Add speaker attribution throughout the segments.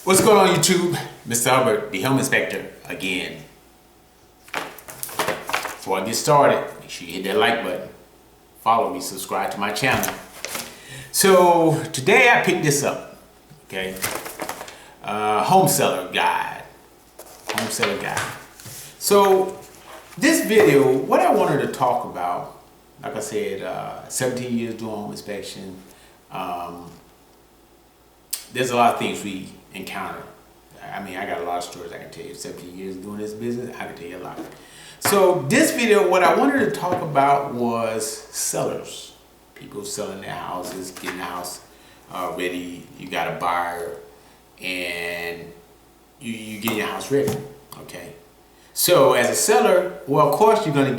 Speaker 1: What's going on YouTube? Mr. Albert, the Home Inspector again. Before I get started, make sure you hit that like button. Follow me, subscribe to my channel. So today I picked this up, okay? Home seller guide. Home seller guide. So this video, what I wanted to talk about, like I said, 17 years doing home inspection. There's a lot of things we encounter. I mean, I got a lot of stories I can tell you. 17 years doing this business, I can tell you a lot. So this video, what I wanted to talk about was sellers. People selling their houses, getting the house ready. You got a buyer and you get your house ready, okay? So as a seller, well, of course you're gonna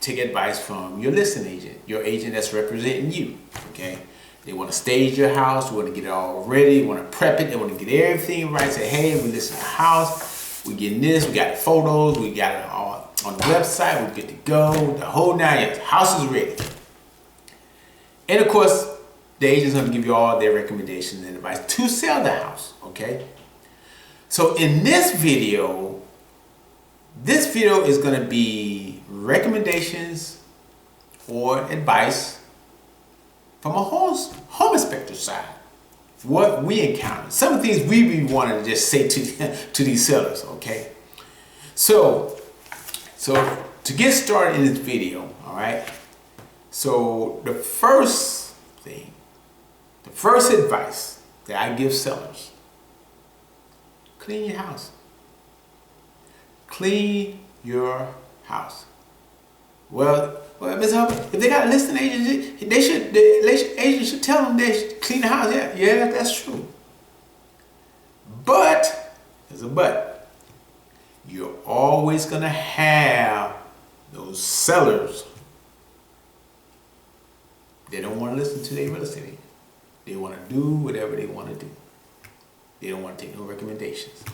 Speaker 1: take advice from your listing agent, your agent that's representing you, okay? They want to stage your house, they want to get it all ready, they want to prep it, they want to get everything right. Say, hey, we listing the house, we getting this, we got the photos, we got it all on the website, we're good to go, the whole 9 yards, house is ready. And of course, the agent's going to give you all their recommendations and advice to sell the house, okay? So in this video is going to be recommendations or advice from a home inspector side, what we encounter, some of the things we be wanting to just say to these sellers, okay? So to get started in this video, all right? So the first advice that I give sellers: clean your house. Clean your house. Well, Ms. Hubbard, if they got a listing agent, the agent should tell them they should clean the house. Yeah, that's true. But, there's a but. You're always gonna have those sellers. They don't want to listen to their real estate agent. They want to do whatever they want to do. They don't want to take no recommendations.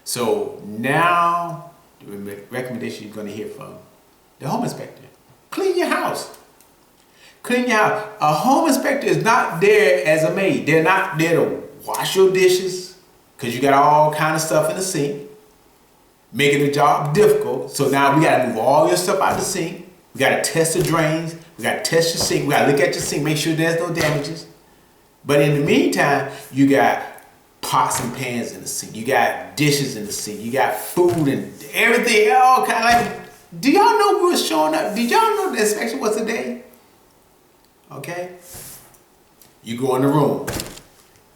Speaker 1: So now, the recommendation you're gonna hear from the home inspector: clean your house. Clean your house. A home inspector is not there as a maid. They're not there to wash your dishes, because you got all kind of stuff in the sink, making the job difficult. So now we got to move all your stuff out of the sink. We got to test the drains. We got to test your sink. We got to look at your sink, make sure there's no damages. But in the meantime, you got pots and pans in the sink. You got dishes in the sink. You got food and everything. All kind of like. Do y'all know we were showing up? Did y'all know the inspection was today? Okay. You go in the room,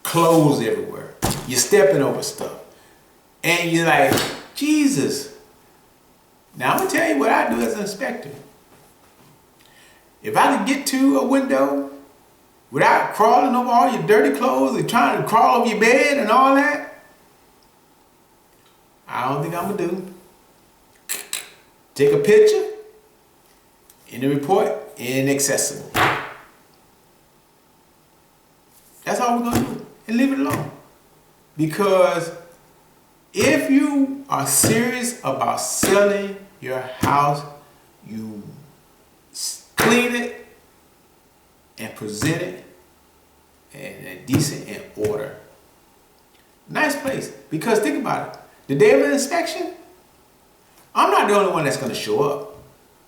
Speaker 1: clothes everywhere. You're stepping over stuff, and you're like, Jesus. Now I'm gonna tell you what I do as an inspector. If I could get to a window without crawling over all your dirty clothes and trying to crawl over your bed and all that, I don't think I'm gonna do. Take a picture in the report, inaccessible. That's all we're gonna do, and leave it alone. Because if you are serious about selling your house, you clean it and present it in a decent and order. Nice place. Because think about it. The day of an inspection, I'm not the only one that's going to show up.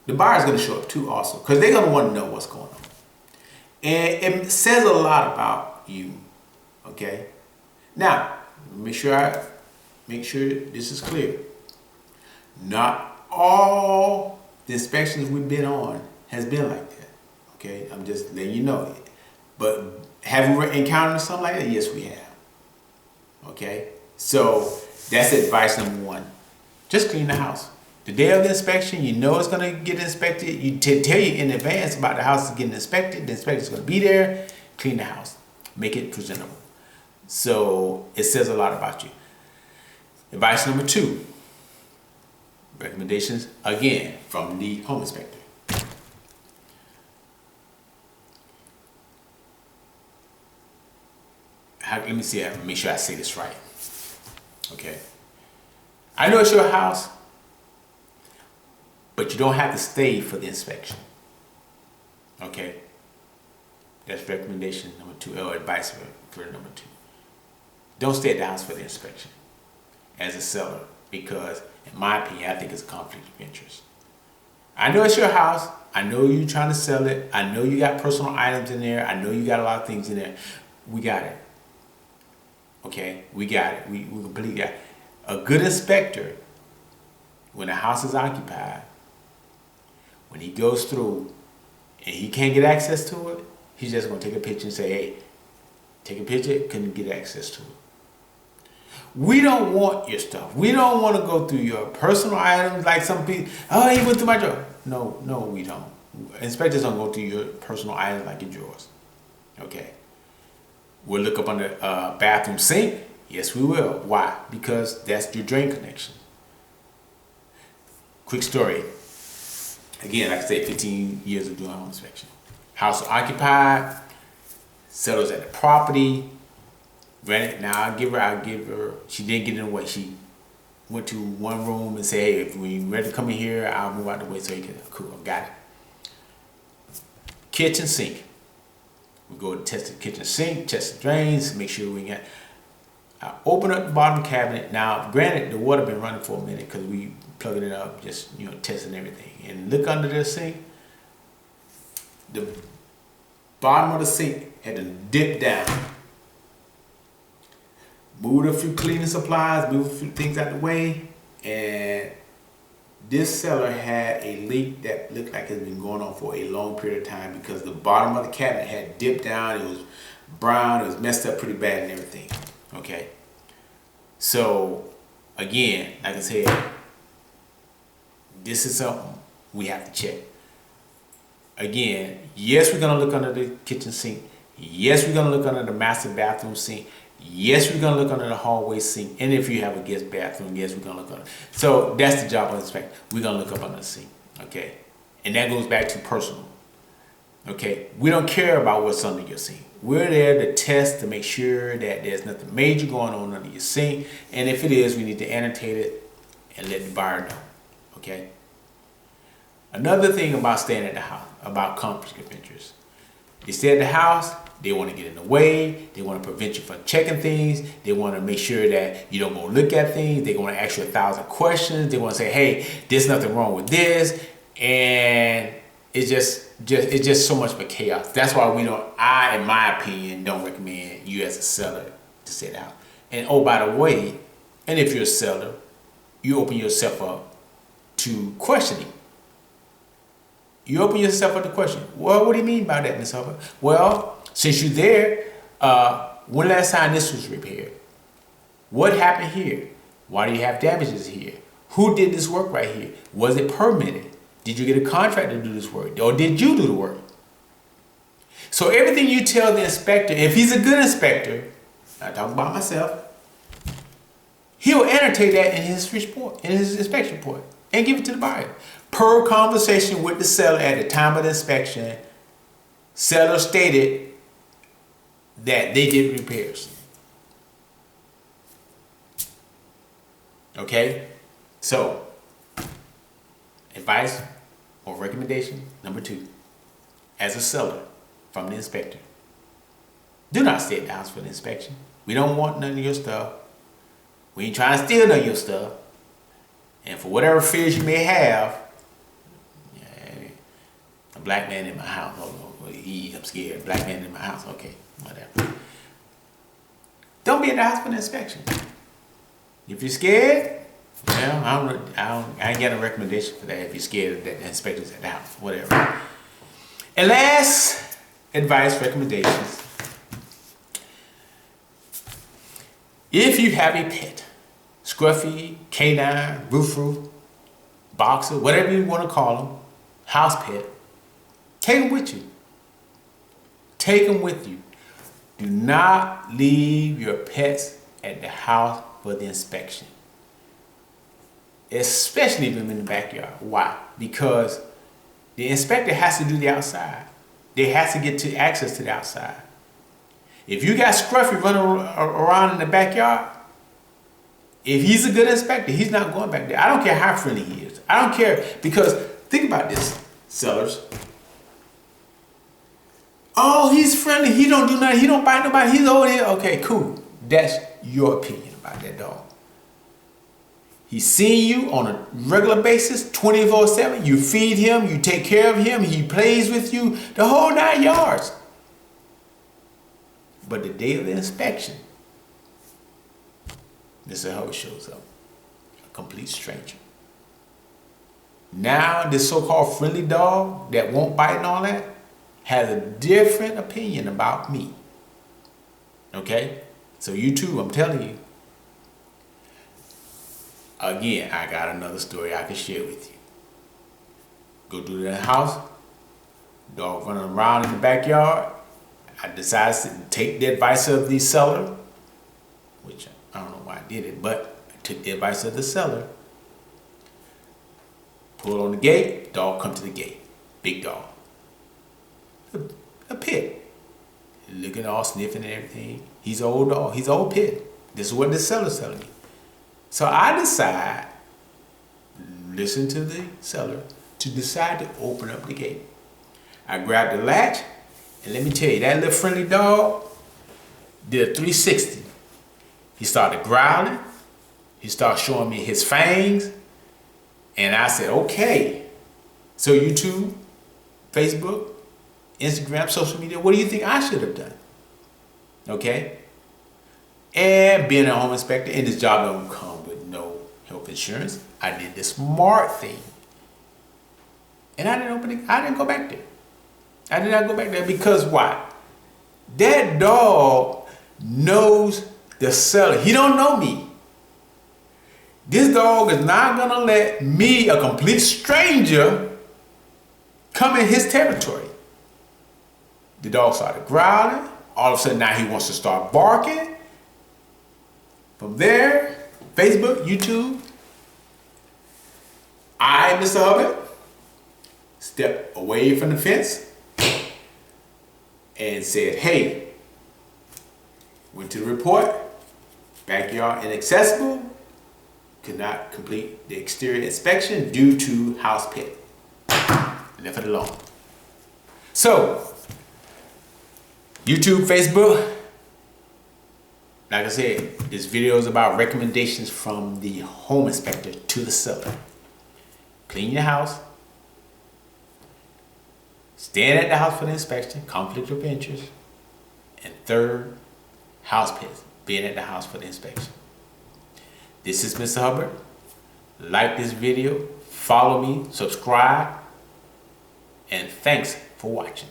Speaker 1: The buyer's going to show up too also, because they're going to want to know what's going on. And it says a lot about you, okay? Now, make sure this is clear. Not all the inspections we've been on has been like that, okay? I'm just letting you know it. But have we encountered something like that? Yes, we have, okay? So that's advice number one. Just clean the house. The day of the inspection, you know it's going to get inspected. You tell you in advance about the house is getting inspected. The inspector's going to be there. Clean the house. Make it presentable. So it says a lot about you. Advice number two. Recommendations, again, from the home inspector. Let me see. Make sure I say this right. Okay. I know it's your house, but you don't have to stay for the inspection. Okay? That's recommendation number two, or advice for number two. Don't stay at the house for the inspection as a seller, because in my opinion, I think it's a conflict of interest. I know it's your house. I know you're trying to sell it. I know you got personal items in there. I know you got a lot of things in there. We got it. Okay, we got it. We completely got it. A good inspector, when the house is occupied, when he goes through and he can't get access to it, he's just gonna take a picture and say, hey, take a picture, couldn't get access to it. We don't want your stuff. We don't want to go through your personal items like some people. Oh, he went through my drawer. No, we don't. Inspectors don't go through your personal items like your drawers. Okay. We'll look up under bathroom sink. Yes, we will. Why? Because that's your drain connection. Quick story. Again, like I said, 15 years of doing home inspection. House occupied. Settles at the property. Granted, now I'll give her, she didn't get in the way. She went to one room and said, hey, if we ready to come in here, I'll move out the way so you can, cool, got it. Kitchen sink. We go to test the kitchen sink, test the drains, make sure we got, I open up the bottom cabinet. Now, granted, the water been running for a minute because we plugging it up, just, testing everything. And look under the sink. The bottom of the sink had to dip down. Moved a few cleaning supplies, moved a few things out the way, and this seller had a leak that looked like it's been going on for a long period of time because the bottom of the cabinet had dipped down, it was brown, it was messed up pretty bad and everything, okay? So, again, like I said, this is something we have to check. Again, yes, we're gonna look under the kitchen sink. Yes, we're gonna look under the master bathroom sink. Yes, we're gonna look under the hallway sink, and if you have a guest bathroom, yes, we're gonna look under. So that's the job of the inspector. We're gonna look up under the sink, okay? And that goes back to personal, okay? We don't care about what's under your sink. We're there to test to make sure that there's nothing major going on under your sink, and if it is, we need to annotate it and let the buyer know, okay? Another thing about staying at the house, about conflict of interest. You stay at the house, they want to get in the way. They want to prevent you from checking things. They want to make sure that you don't go look at things. They want to ask you 1,000 questions. They want to say, hey, there's nothing wrong with this. And it's just so much of a chaos. That's why I, in my opinion, don't recommend you as a seller to stay at the house. And oh, by the way, and if you're a seller, you open yourself up to questioning. You open yourself up to question. Well, what do you mean by that, Ms. Hubbard? Well, since you're there, when last time this was repaired? What happened here? Why do you have damages here? Who did this work right here? Was it permitted? Did you get a contractor to do this work? Or did you do the work? So everything you tell the inspector, if he's a good inspector, I talk about myself, he'll annotate that in his report, in his inspection report, and give it to the buyer. Per conversation with the seller at the time of the inspection, seller stated that they did repairs. Okay? So, advice or recommendation number 2, as a seller from the inspector, do not stay at the house for the inspection. We don't want none of your stuff. We ain't trying to steal none of your stuff. And for whatever fears you may have, a black man in my house, I'm scared, black man in my house, okay, whatever. Don't be at the house for the inspection. If you're scared, well, I ain't got a recommendation for that if you're scared that the inspector's at the house, whatever. And last advice, recommendations. If you have a pet, scruffy, canine, roof, boxer, whatever you want to call them, house pet, take them with you. Take them with you. Do not leave your pets at the house for the inspection. Especially them in the backyard. Why? Because the inspector has to do the outside. They have to get access to the outside. If you got Scruffy running around in the backyard, if he's a good inspector, he's not going back there. I don't care how friendly he is. I don't care, because think about this, sellers. Oh, he's friendly. He don't do nothing. He don't bite nobody. He's over here. Okay, cool. That's your opinion about that dog. He's seeing you on a regular basis, 24/7. You feed him, you take care of him, he plays with you, the whole 9 yards. But the day of the inspection, Mr. Hubbard shows up, a complete stranger. Now, this so-called friendly dog that won't bite and all that has a different opinion about me. Okay? So you too, I'm telling you. Again, I got another story I can share with you. Go to the house, dog running around in the backyard. I decided to take the advice of the seller, which I don't know why I did it, but I took the advice of the seller. Pull on the gate, dog come to the gate. Big dog. A pit. Looking all sniffing and everything. He's an old dog. He's an old pit. This is what the seller's telling me. So I decide, listen to the seller, to decide to open up the gate. I grabbed the latch, and let me tell you, that little friendly dog did a 360. He started growling. He started showing me his fangs. And I said, okay. So YouTube, Facebook, Instagram, social media, what do you think I should have done? Okay? And being a home inspector, and this job don't come with no health insurance, I did the smart thing. And I didn't go back there. I did not go back there because why? That dog knows the seller. He don't know me. This dog is not gonna let me, a complete stranger, come in his territory. The dog started growling. All of a sudden now he wants to start barking. From there, Facebook, YouTube, I, Mr. Hubbard, stepped away from the fence and said, hey, went to the report, backyard inaccessible, could not complete the exterior inspection due to house pet. Left it alone. So, YouTube, Facebook, like I said, this video is about recommendations from the home inspector to the seller. Clean your house. Stand at the house for the inspection, conflict of interest. And third, house pets, being at the house for the inspection. This is Mr. Hubbard. Like this video, follow me, subscribe, and thanks for watching.